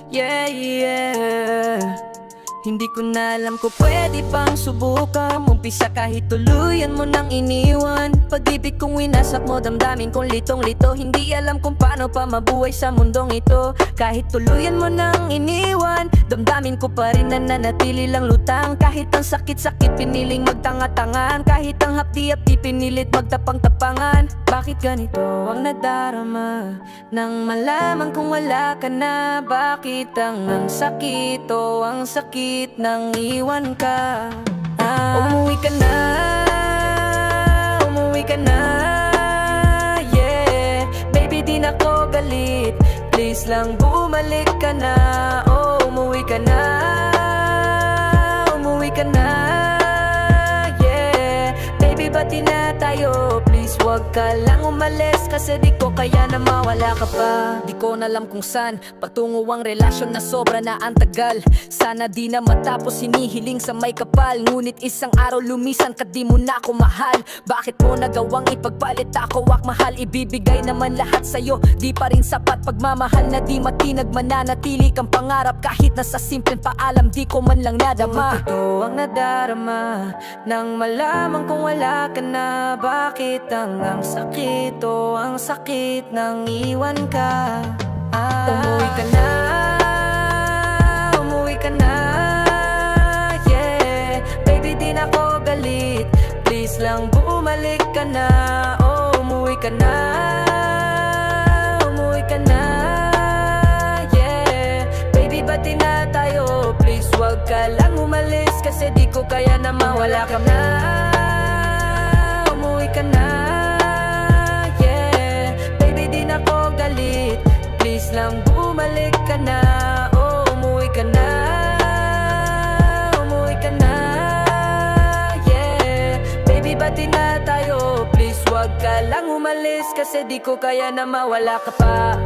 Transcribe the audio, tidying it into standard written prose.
Yeah, yeah. Hindi ko na alam kung pwede pang subukan. Umpisa kahit tuluyan mo nang iniwan. Pag-ibig kong winasak mo, damdamin kong litong-lito. Hindi alam kung paano pa mabuhay sa mundong ito. Kahit tuluyan mo nang iniwan, damdamin ko pa rin na nanatili lang lutang. Kahit ang sakit-sakit piniling magtanga-tangan. Kahit ang hapdi-hapdi pinilit magtapang-tapangan. Bakit ganito ang nadarama nang malaman kung wala ka na? Bakit ang sakit o ang sakit nang iwan ka? Umuwi ka na, umuwi ka na, yeah. Baby, di na ko galit, please lang bumalik ka na. Oh, umuwi ka na, umuwi ka na, yeah. Baby, bati na tayo, please wag ka lang umalis. Kasi di ko kaya na mawala ka pa. Di ko na alam kung saan patungo ang relasyon na sobra na ang tagal. Sana di na matapos, hinihiling sa may kapal. Ngunit isang araw lumisan ka, di mo na ako mahal. Bakit mo nagawang ipagpalit ako mahal? Ibibigay naman lahat sa'yo, di pa rin sapat. Pagmamahal na di matinag, mananatili kang pangarap. Kahit na sa simpleng paalam, di ko man lang nadama. Ito ang nadarama nang malaman kung wala ka na. Bakit ang sakit o ang sakit nang iwan ka? Umuwi ka na, umuwi ka na, yeah. Baby, di na ko galit, please lang bumalik ka na. Oh, umuwi ka na, umuwi ka na, yeah. Baby, bati na tayo, please wag ka lang umalis. Kasi di ko kaya na mawala ka na. Umuwi ka na, yeah. Baby, di na ko galit, please lang bumalik ka na. Oh, umuwi ka na, umuwi ka na, yeah. Baby, bati na tayo, please wag ka lang umalis. Kasi di ko kaya na mawala ka pa.